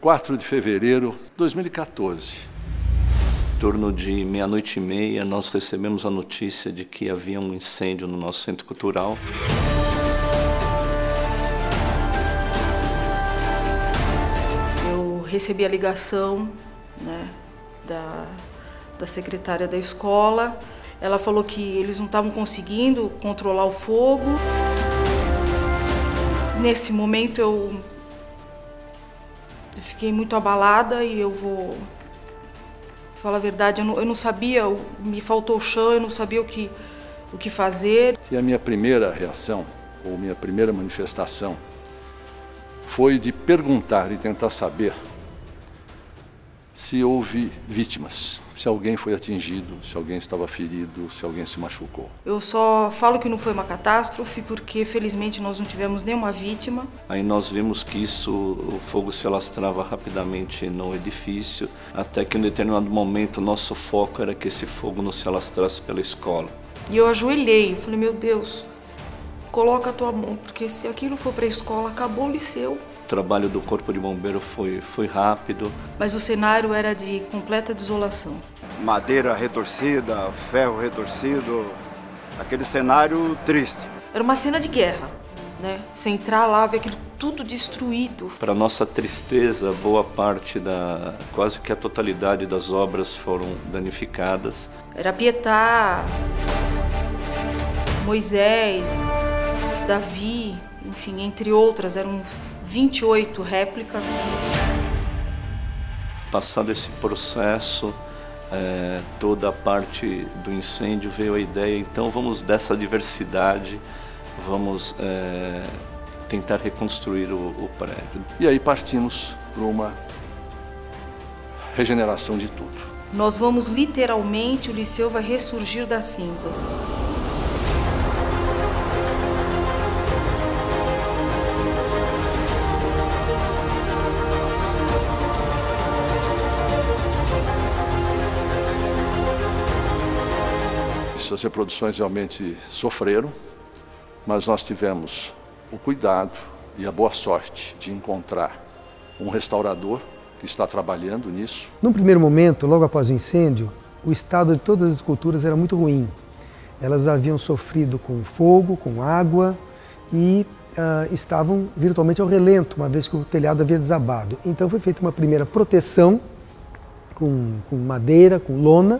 4 de fevereiro de 2014. Em torno de 00:30, nós recebemos a notícia de que havia um incêndio no nosso centro cultural. Eu recebi a ligação, né, da secretária da escola. Ela falou que eles não estavam conseguindo controlar o fogo. Nesse momento eu fiquei muito abalada e eu vou falar a verdade, eu não sabia, me faltou o chão, eu não sabia o que fazer. E a minha primeira reação, ou minha primeira manifestação, foi de perguntar e tentar saber se houve vítimas, se alguém foi atingido, se alguém estava ferido, se alguém se machucou. Eu só falo que não foi uma catástrofe porque, felizmente, nós não tivemos nenhuma vítima. Aí nós vimos que o fogo se alastrava rapidamente no edifício, até que em um determinado momento o nosso foco era que esse fogo não se alastrasse pela escola. E eu ajoelhei, eu falei, meu Deus, coloca a tua mão, porque se aquilo for para a escola, acabou o liceu. O trabalho do Corpo de Bombeiro foi rápido. Mas o cenário era de completa desolação. Madeira retorcida, ferro retorcido, aquele cenário triste. Era uma cena de guerra, né? Você entrar lá, ver aquilo tudo destruído. Para nossa tristeza, boa parte quase que a totalidade das obras foram danificadas. Era Pietá, Moisés, Davi, enfim, entre outras, eram 28 réplicas. Passado esse processo, toda a parte do incêndio, veio a ideia, então vamos dessa diversidade, vamos tentar reconstruir o prédio. E aí partimos para uma regeneração de tudo. Nós vamos literalmente, o liceu vai ressurgir das cinzas. As reproduções realmente sofreram, mas nós tivemos o cuidado e a boa sorte de encontrar um restaurador que está trabalhando nisso. Num primeiro momento, logo após o incêndio, o estado de todas as esculturas era muito ruim. Elas haviam sofrido com fogo, com água e estavam virtualmente ao relento, uma vez que o telhado havia desabado. Então foi feita uma primeira proteção com madeira, com lona.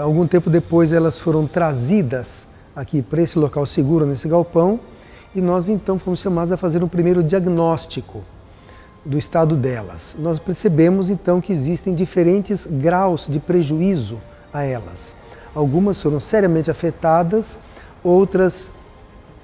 Algum tempo depois elas foram trazidas aqui para esse local seguro, nesse galpão, e nós então fomos chamados a fazer um primeiro diagnóstico do estado delas. Nós percebemos então que existem diferentes graus de prejuízo a elas. Algumas foram seriamente afetadas, outras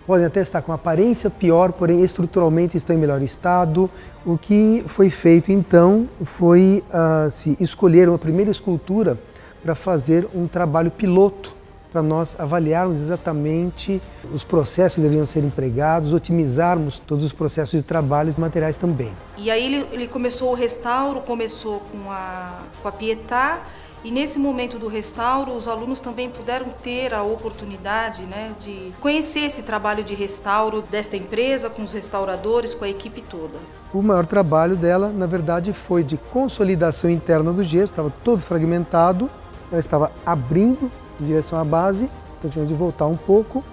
podem até estar com aparência pior, porém estruturalmente estão em melhor estado. O que foi feito então foi se escolher uma primeira escultura para fazer um trabalho piloto, para nós avaliarmos exatamente os processos que deveriam ser empregados, otimizarmos todos os processos de trabalho e materiais também. E aí ele começou o restauro, começou com a Pietá, e nesse momento do restauro os alunos também puderam ter a oportunidade, né, de conhecer esse trabalho de restauro desta empresa, com os restauradores, com a equipe toda. O maior trabalho dela, na verdade, foi de consolidação interna do gesso, estava todo fragmentado. Ela estava abrindo em direção à base, então tivemos de voltar um pouco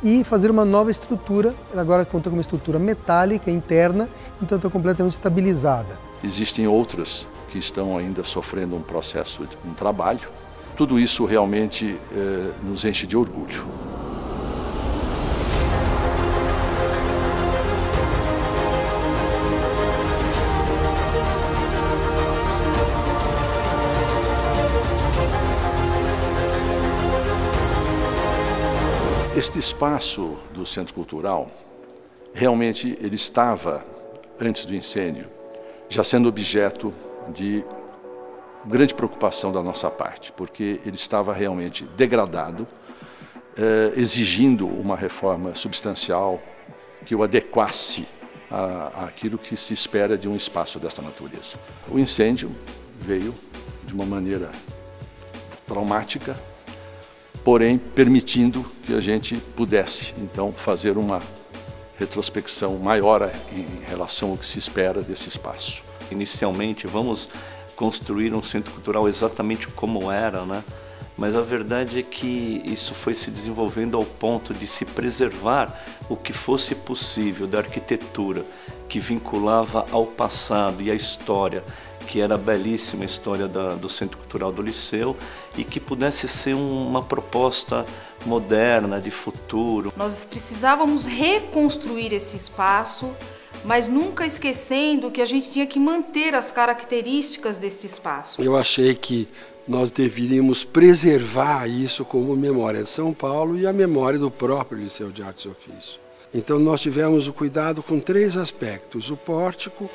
e fazer uma nova estrutura. Ela agora conta com uma estrutura metálica interna, então está completamente estabilizada. Existem outras que estão ainda sofrendo um processo, um trabalho. Tudo isso realmente nos enche de orgulho. Este espaço do Centro Cultural, realmente ele estava, antes do incêndio, já sendo objeto de grande preocupação da nossa parte, porque ele estava realmente degradado, exigindo uma reforma substancial que o adequasse àquilo que se espera de um espaço desta natureza. O incêndio veio de uma maneira traumática, porém permitindo que a gente pudesse, então, fazer uma retrospecção maior em relação ao que se espera desse espaço. inicialmente, vamos construir um centro cultural exatamente como era, né? Mas a verdade é que isso foi se desenvolvendo ao ponto de se preservar o que fosse possível da arquitetura, que vinculava ao passado e à história, que era a belíssima história do Centro Cultural do Liceu, e que pudesse ser uma proposta moderna, de futuro. Nós precisávamos reconstruir esse espaço, mas nunca esquecendo que a gente tinha que manter as características deste espaço. Eu achei que nós deveríamos preservar isso como memória de São Paulo e a memória do próprio Liceu de Artes e Ofícios. Então nós tivemos o cuidado com 3 aspectos: o pórtico,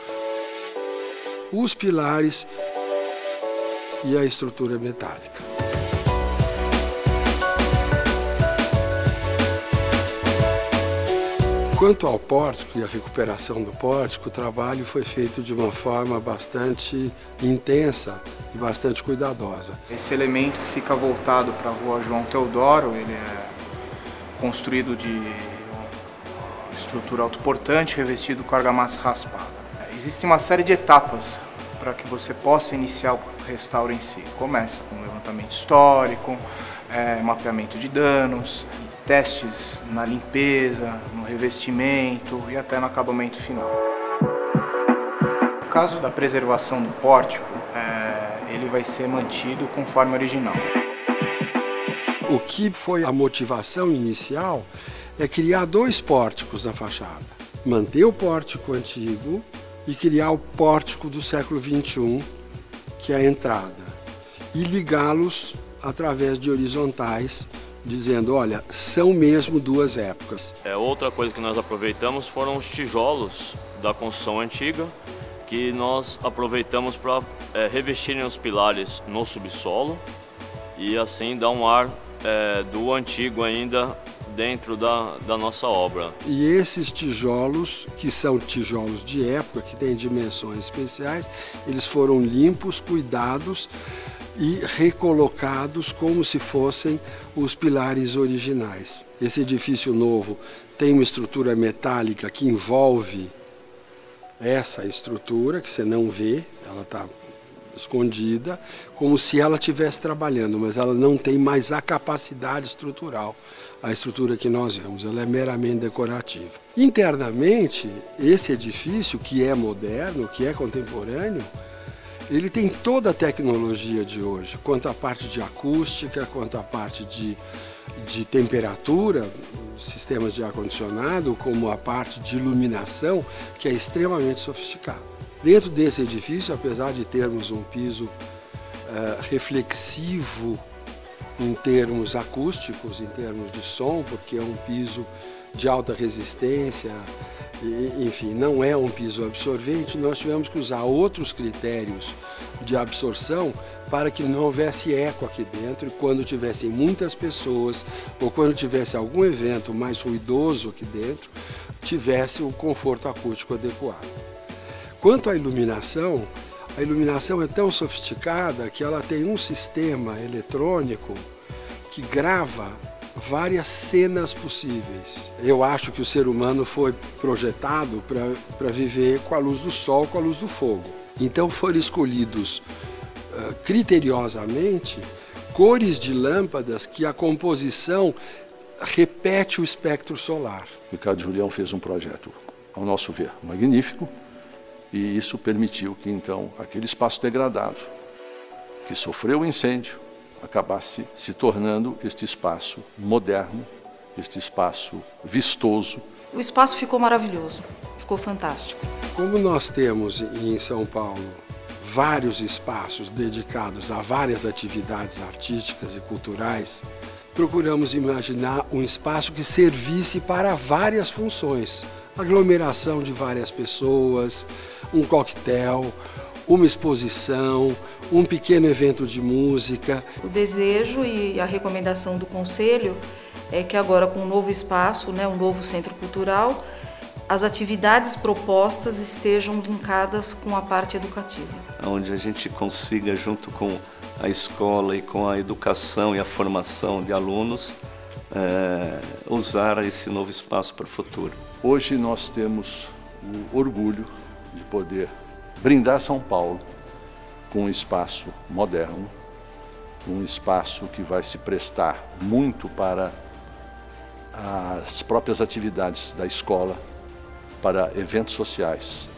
os pilares e a estrutura metálica. Quanto ao pórtico e a recuperação do pórtico, o trabalho foi feito de uma forma bastante intensa e bastante cuidadosa. Esse elemento fica voltado para a Rua João Teodoro, ele é construído de estrutura autoportante, revestido com argamassa raspada. Existe uma série de etapas para que você possa iniciar o restauro em si. Começa com levantamento histórico, mapeamento de danos, testes na limpeza, no revestimento e até no acabamento final. No caso da preservação do pórtico, ele vai ser mantido conforme original. O que foi a motivação inicial é criar 2 pórticos na fachada. Manter o pórtico antigo e criar o pórtico do século XXI, que é a entrada, e ligá-los através de horizontais, dizendo, olha, são mesmo 2 épocas. Outra coisa que nós aproveitamos foram os tijolos da construção antiga, que nós aproveitamos para revestirem os pilares no subsolo e assim dar um ar do antigo ainda dentro da nossa obra. E esses tijolos, que são tijolos de época, que têm dimensões especiais, eles foram limpos, cuidados e recolocados como se fossem os pilares originais. Esse edifício novo tem uma estrutura metálica que envolve essa estrutura, que você não vê, ela está escondida, como se ela estivesse trabalhando, mas ela não tem mais a capacidade estrutural, a estrutura que nós vemos, ela é meramente decorativa. Internamente, esse edifício, que é moderno, que é contemporâneo, ele tem toda a tecnologia de hoje, quanto à parte de acústica, quanto à parte de temperatura, sistemas de ar-condicionado, como a parte de iluminação, que é extremamente sofisticada. Dentro desse edifício, apesar de termos um piso reflexivo em termos acústicos, em termos de som, porque é um piso de alta resistência, enfim, não é um piso absorvente, nós tivemos que usar outros critérios de absorção para que não houvesse eco aqui dentro e quando tivessem muitas pessoas ou quando tivesse algum evento mais ruidoso aqui dentro, tivesse o conforto acústico adequado. Quanto à iluminação, a iluminação é tão sofisticada que ela tem um sistema eletrônico que grava várias cenas possíveis. Eu acho que o ser humano foi projetado para viver com a luz do sol, com a luz do fogo. Então foram escolhidos criteriosamente cores de lâmpadas que a composição repete o espectro solar. Ricardo Julião fez um projeto, ao nosso ver, magnífico, e isso permitiu que então aquele espaço degradado, que sofreu o incêndio, acabasse se tornando este espaço moderno, este espaço vistoso. O espaço ficou maravilhoso, ficou fantástico. Como nós temos em São Paulo vários espaços dedicados a várias atividades artísticas e culturais, procuramos imaginar um espaço que servisse para várias funções. Aglomeração de várias pessoas, um coquetel, uma exposição, um pequeno evento de música. O desejo e a recomendação do Conselho é que agora com um novo espaço, um novo centro cultural, as atividades propostas estejam linkadas com a parte educativa. Onde a gente consiga, junto com a escola e com a educação e a formação de alunos, usar esse novo espaço para o futuro. Hoje nós temos o orgulho de poder brindar São Paulo com um espaço moderno, um espaço que vai se prestar muito para as próprias atividades da escola, para eventos sociais,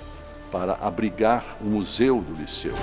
para abrigar o museu do Liceu.